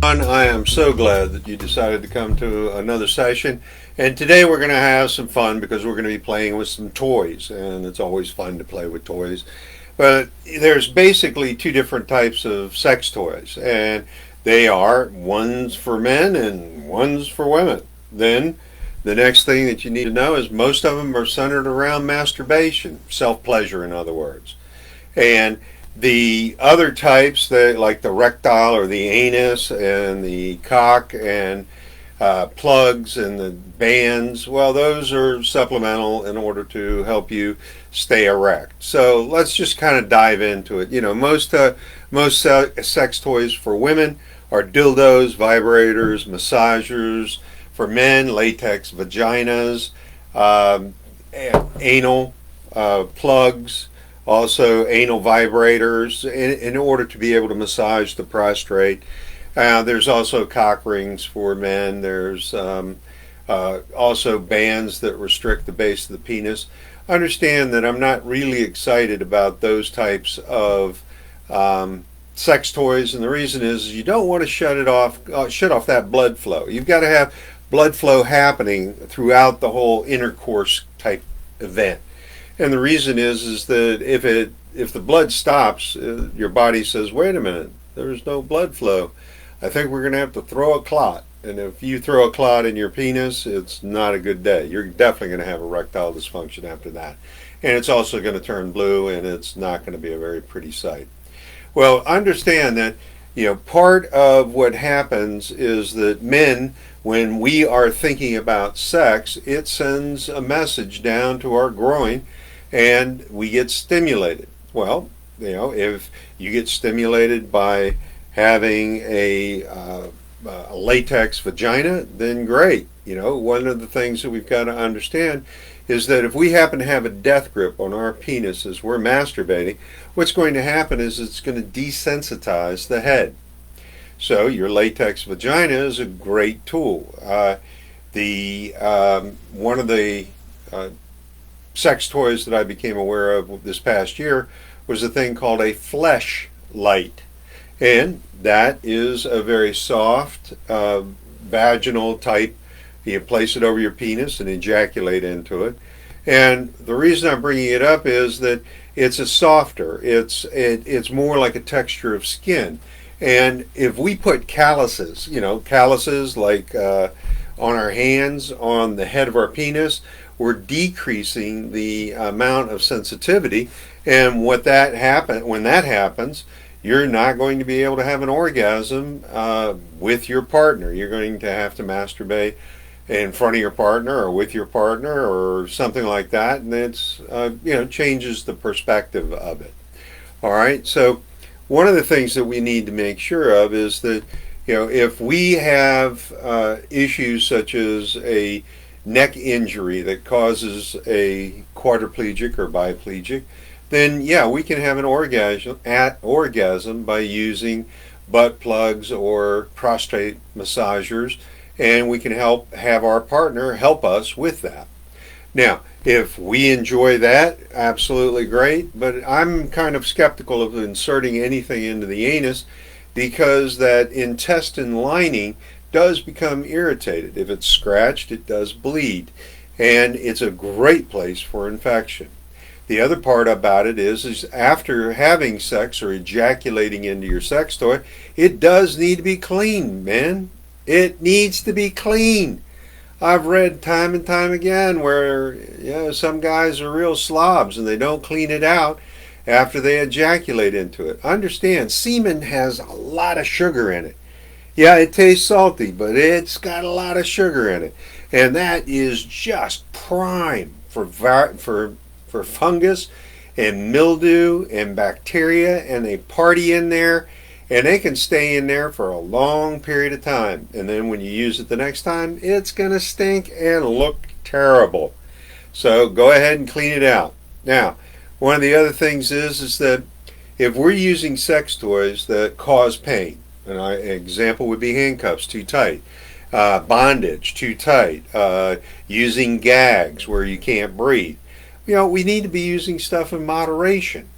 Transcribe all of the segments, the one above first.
I am so glad that you decided to come to another session. And today we're going to have some fun because we're going to be playing with some toys. And it's always fun to play with toys. But there's basically two different types of sex toys. And they are one's for men and one's for women. Then the next thing that you need to know is most of them are centered around masturbation, self pleasure, in other words. And the other types, that like the rectile or the anus and the cock and plugs and the bands, well, those are supplemental in order to help you stay erect. So let's just kind of dive into it. Most sex toys for women are dildos, vibrators, massagers. For men, latex vaginas, anal plugs, also anal vibrators in order to be able to massage the prostrate. There's also cock rings for men. There's also bands that restrict the base of the penis. Understand that I'm not really excited about those types of sex toys, and the reason is you don't want to shut off that blood flow. You've got to have blood flow happening throughout the whole intercourse type event. And the reason is that if the blood stops, your body says, wait a minute, there's no blood flow. I think we're going to have to throw a clot. And if you throw a clot in your penis, it's not a good day. You're definitely going to have erectile dysfunction after that. And it's also going to turn blue, and it's not going to be a very pretty sight. Well, understand that, part of what happens is that men, when we are thinking about sex, it sends a message down to our groin and we get stimulated. Well, if you get stimulated by having a latex vagina, then great. One of the things that we've got to understand is that if we happen to have a death grip on our penis as we're masturbating, what's going to happen is it's going to desensitize the head. So your latex vagina is a great tool. One of the sex toys that I became aware of this past year was a thing called a fleshlight, and that is a very soft vaginal type. You place it over your penis and ejaculate into it. And the reason I'm bringing it up is that it's it's more like a texture of skin. And if we put calluses like on our hands, on the head of our penis, we're decreasing the amount of sensitivity. And when that happens, you're not going to be able to have an orgasm with your partner. You're going to have to masturbate in front of your partner or with your partner or something like that, and it's changes the perspective of it. All right, so one of the things that we need to make sure of is that if we have issues such as a neck injury that causes a quadriplegic or biplegic, then we can have an orgasm by using butt plugs or prostate massagers, and we can have our partner help us with that. Now, if we enjoy that, absolutely great, but I'm kind of skeptical of inserting anything into the anus because that intestine lining does become irritated. If it's scratched, it does bleed, and it's a great place for infection. The other part about it is after having sex or ejaculating into your sex toy, it does need to be cleaned, man. It needs to be clean. I've read time and time again where some guys are real slobs and they don't clean it out after they ejaculate into it. Understand, semen has a lot of sugar in it. Yeah, it tastes salty, but it's got a lot of sugar in it. And that is just prime for fungus and mildew and bacteria, and they party in there. And they can stay in there for a long period of time. And then when you use it the next time, it's going to stink and look terrible. So go ahead and clean it out. Now, one of the other things is that if we're using sex toys that cause pain, an example would be handcuffs too tight, bondage too tight, using gags where you can't breathe, we need to be using stuff in moderation.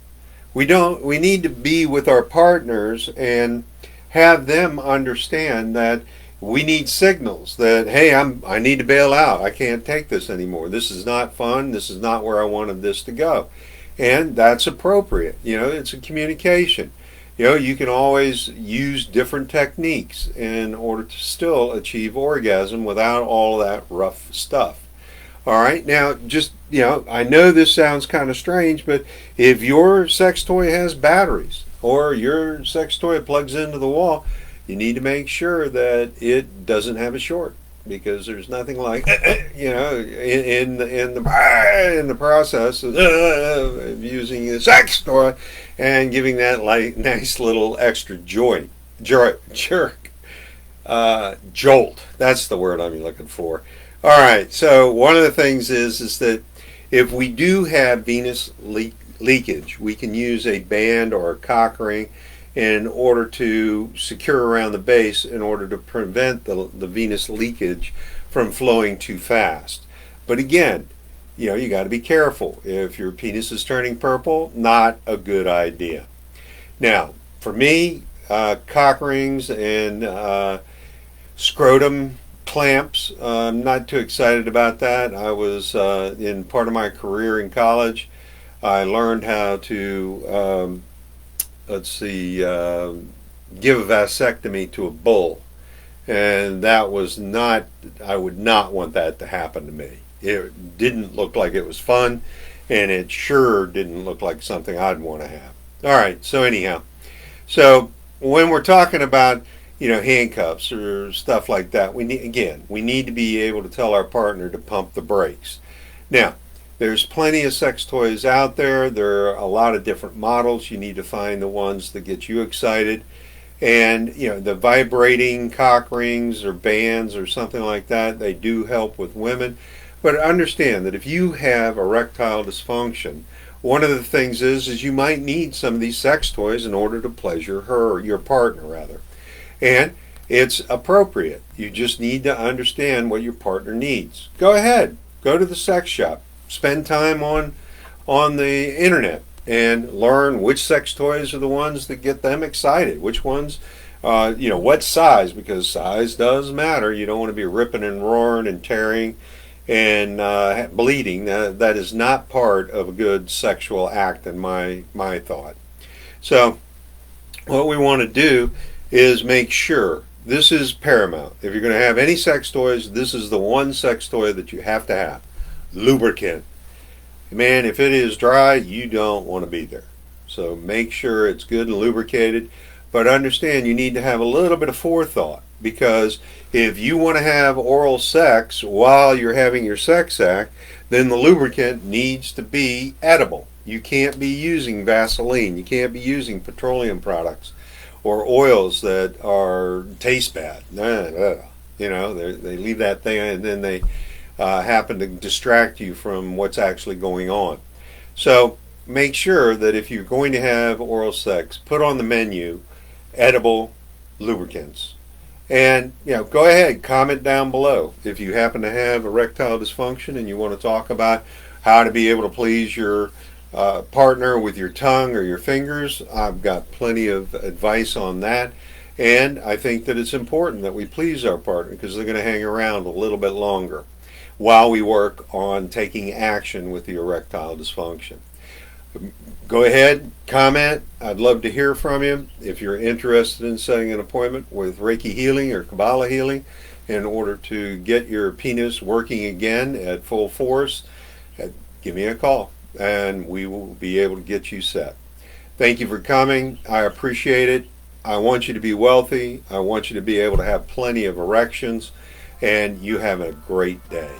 We need to be with our partners and have them understand that we need signals that, hey, I need to bail out. I can't take this anymore. This is not fun. This is not where I wanted this to go. And that's appropriate. It's a communication. You can always use different techniques in order to still achieve orgasm without all that rough stuff. All right, now just, I know this sounds kind of strange, but if your sex toy has batteries or your sex toy plugs into the wall, you need to make sure that it doesn't have a short, because there's nothing like in the process of using a sex toy and giving that nice little extra jolt. That's the word I'm looking for. All right, so one of the things is that if we do have venous leakage, we can use a band or a cock ring in order to secure around the base in order to prevent the venous leakage from flowing too fast. But again, you got to be careful. If your penis is turning purple, not a good idea. Now, for me, cock rings and scrotum clamps, I'm not too excited about that. I was in part of my career in college, I learned how to give a vasectomy to a bull, and that was not. I would not want that to happen to me. It didn't look like it was fun, and it sure didn't look like something I'd want to have. All right. So anyhow, when we're talking about handcuffs or stuff like that, we need to be able to tell our partner to pump the brakes. Now, there's plenty of sex toys out there. There are a lot of different models. You need to find the ones that get you excited. And, the vibrating cock rings or bands or something like that, they do help with women. But understand that if you have erectile dysfunction, one of the things is you might need some of these sex toys in order to pleasure her, or your partner rather. And it's appropriate. You just need to understand what your partner needs. Go ahead. Go to the sex shop. Spend time on the internet and learn which sex toys are the ones that get them excited. Which ones, what size, because size does matter. You don't want to be ripping and roaring and tearing and bleeding. That is not part of a good sexual act in my thought. So what we want to do is make sure, this is paramount. If you're going to have any sex toys, this is the one sex toy that you have to have. Lubricant. Man, if it is dry, you don't want to be there. So make sure it's good and lubricated. But understand, you need to have a little bit of forethought, because if you want to have oral sex while you're having your sex act, then the lubricant needs to be edible. You can't be using Vaseline. You can't be using petroleum products or oils that taste bad. They leave that thing and then they happen to distract you from what's actually going on. So make sure that if you're going to have oral sex, put on the menu edible lubricants. And go ahead, comment down below if you happen to have erectile dysfunction and you want to talk about how to be able to please your partner with your tongue or your fingers. I've got plenty of advice on that. And I think that it's important that we please our partner, because they're going to hang around a little bit longer while we work on taking action with the erectile dysfunction. Go ahead, comment. I'd love to hear from you. If you're interested in setting an appointment with Reiki Healing or Kabbalah Healing in order to get your penis working again at full force, give me a call and we will be able to get you set. Thank you for coming. I appreciate it. I want you to be wealthy. I want you to be able to have plenty of erections, and you have a great day.